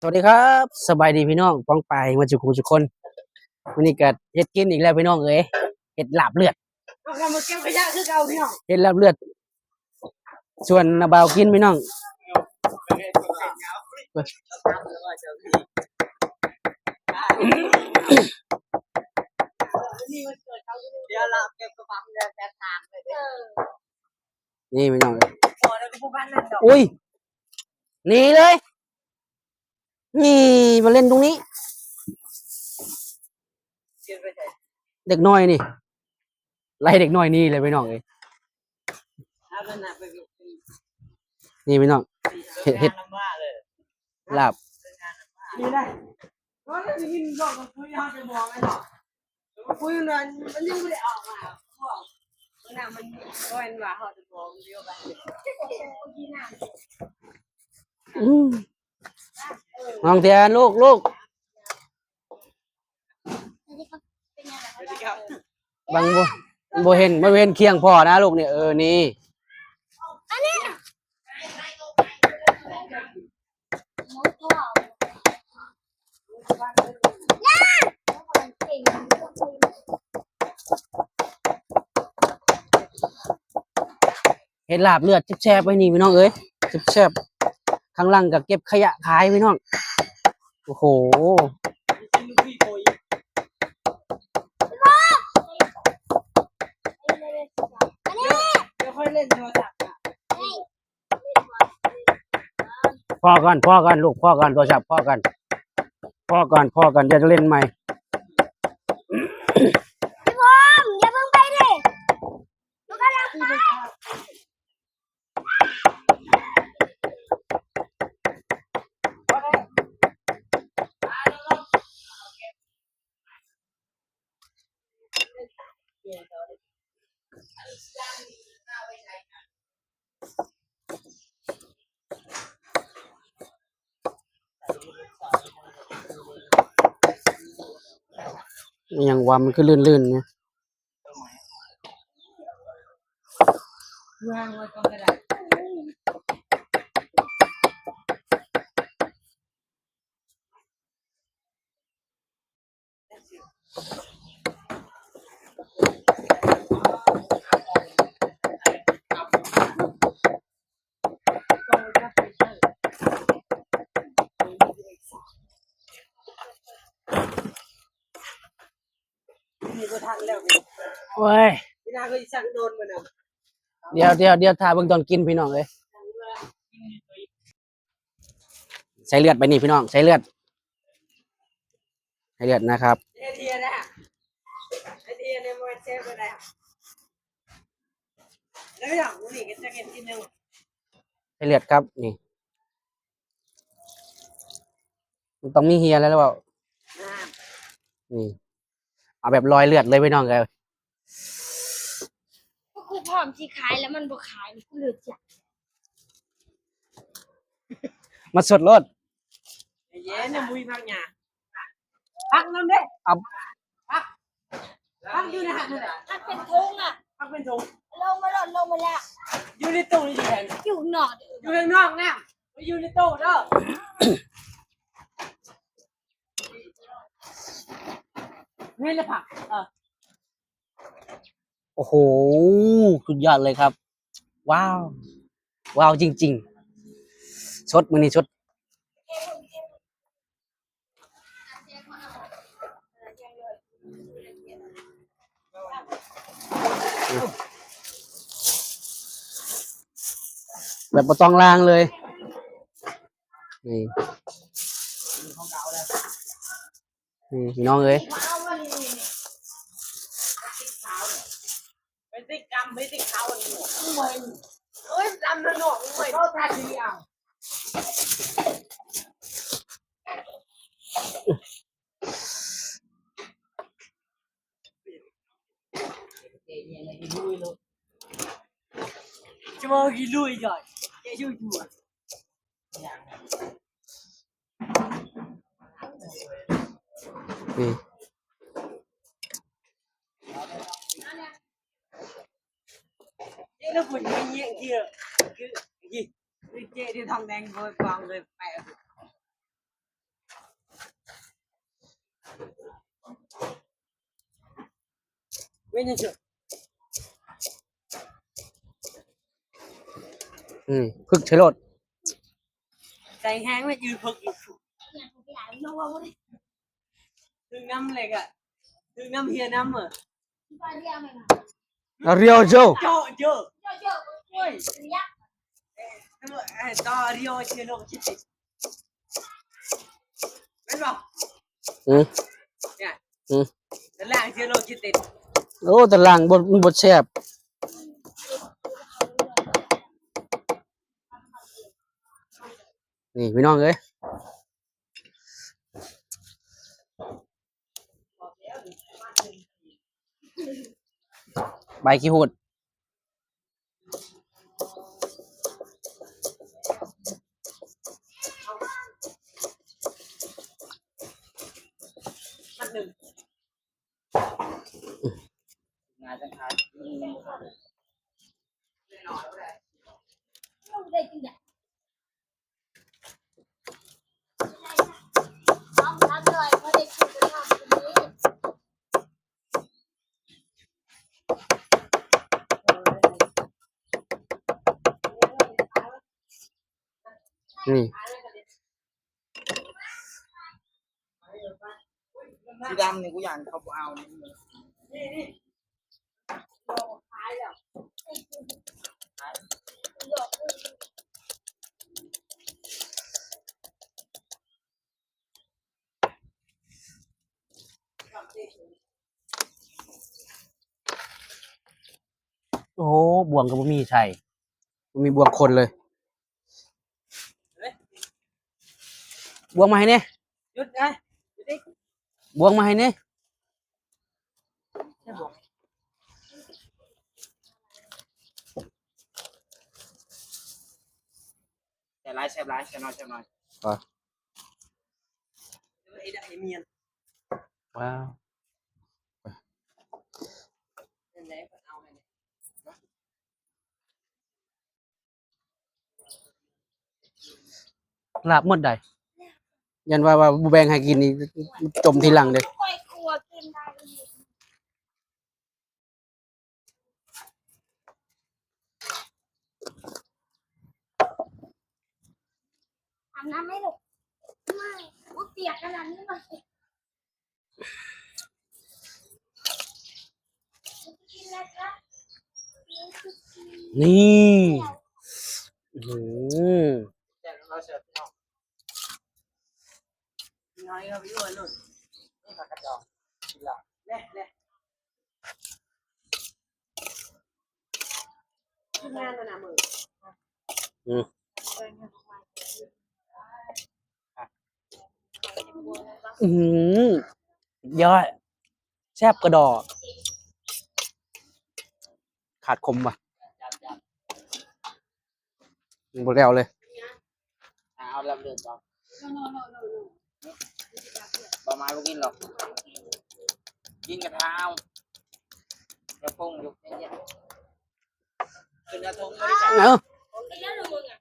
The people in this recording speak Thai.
สวัสดีครับสบายดีพี่น้องป้องไปมาจุกุทุกคนวันนี้ก็เฮ็ดกินอีกแล้วพี่น้องเอ้ยเฮ็ดลาบเลือดเอาทำมาเก็บขยะคือเก่าพี่น้องเฮ็ดลาบเลือดส่วนนาบาวกินพี่น้องเดี๋ยวเราเก็บกระป๋องเดินแต่ทางเลยนี่พี่น้องพอแล้วก็พวกบ้านนั่นดอกอุ้ยหนี่เลยนี่มาเล่นตรงนี้เก็บไปไหนเด็กน้อยนี่ไล่เด็กน้อยนี่เลยพี่น้องเอ้ยเอาไปหนักไปนี่พี่น้องเฮ็ดลาบนี่ได้ก็จะกินก่อนคุยห้องจะมองไอ้หรอกคุยนั่นมันยังไม่ได้ออกมาบอกน่ะมันก็เห็นว่าเขาจะมองเดียวกันน้องเทียนลูกบังบ่เห็นเคียงพ่อนะลูกเนี่ยนี่เห็ดลาบเลือดแซ่บๆไว้นี่พี่น้องเอ้ยแซ่บๆข้างล่างก็เก็บขยะขายพี่น้องโอ้โหเดี๋ยวค่อยเล่นโทรศัพท์พ่อกันลูกพ่อกันตัวฉับพ่อกันอย่าจะเล่นใหม่พี่พงษ์อย่าเพิ่งไปดิลูกกำลังไปอย่างว่ามันคือลื่นๆเนี่ยวางไว้ตรงกระดาษมีประทันแล้วโอ้ยพี่นาก็สั่งโดนมาเนาะเดี๋ยวถ่าเบิ่งตอนกินพี่น้องเลยใส่เลือดไปนี่พี่น้องใส่เลือดนะครับไอเทียนะไอเทียในมันเชฟอะไรแล้วอย่างนี้ก็จะกินทีนึงใส่เลือดครับนี่มันต้องมีเฮียแล้วหรือเปล่านี่เอาแบบรอยเลือดเลยพี่น้องเลย ก็คือพร้อมที่ขายแล้วมันบ่ขายมันก็เหลือจ้ะมาสดรสเย็นนะมุ้ยพักหยาพักน้ำเด้เอาพักอยู่ในหันนั่นแหละถ้าเป็นทุงอ่ะพักเป็นถุงลงมาแล้วอยู่ในตู้นี่แหละ อยู่หนอดอยู่ข้างนอกนะไม่อยู่ในตู้เด้อนี่แหละผักโอ้โหสุดยอดเลยครับว้าวจริงๆชดมือนี้ชดแบบบ่ต้องล้างเลยนี่พี่น้องเอ้ยไปติดกรรมไปติดเขาอันนี้โอ้ยดำนะหนอกโอ้ยเขาทาดีอ่ะจะมากินลุยก่อนแกช่วยดูนี่นี่เราคนไม่เงี้ยเกี่ยคือยี่เจ๊ที่ทองแดงโดนกองเลยแปะ ไม่ยังเชื่อ พึกใช้รถ ใจแห้งเลยยืนพึกอยู่ เนี่ยผมไปหลายโลว่าเลย ดึงน้ำเหล็กอ่ะดึงน้ำเฮียน้ำเหรอ ตอนเรียกมัน เอาเรียวโจ เจาะเยอะ เยอะๆเฮ้ยเรียก ต่อเรียวเชียร์โลกคิดติดไม่บอก อืม เนี่ย อืม แต่แรกเชียร์โลกคิดติด โอ้แต่ล่างบดแซ่บนี่พี่น้องเอ้ยใบขี้หูด มันหนึ่งงานจะขาย ลูกได้จริงอ่ะน้องรับเลยเพราะได้คุยกันมาตรงนี้ นี่ สีดำนี่กูอยากเขาเอานี่นี่ขายแล้ว โอ้บ่วงก็บ่มีใช่บ่มีบ่วงคนเลยบ่วงมาให้แน่ หยุดไงหยุดดิ บ่วงมาให้แน่ แต่ร้ายแซ่บร้ายแซ่บน้อยแซ่บน้อยไอ้ได้เมียน ว้าว เป็นไรก็เอาเลย ลาบหมดได้ยันว่าบ่แบ่งให้กินนี่จมทีหลังเด้ ค่อยกลัวกินได้อาบน้ำไหมลูกไม่ว่าเปียกขนาดนี้เลยกินแล้วครับ นี่อื้อหือ แต่เราเสิร์ฟน้องน้อยครับพี่อ้วนนู่นนี่ผักกระจอกกินละเน่เน่งานนะมือ อื้อหือยอดแซ่บกระดอกขาดคมว่ะบ่แล้วเลย เอาลำเดือดก่อนประมาณไม่กินหรอกกินกระเท้าจะพุ่งอยู่ในเย็นคืนกระทงไม่ได้จับ เอ้า กินแล้วหรือมึงอ่ะ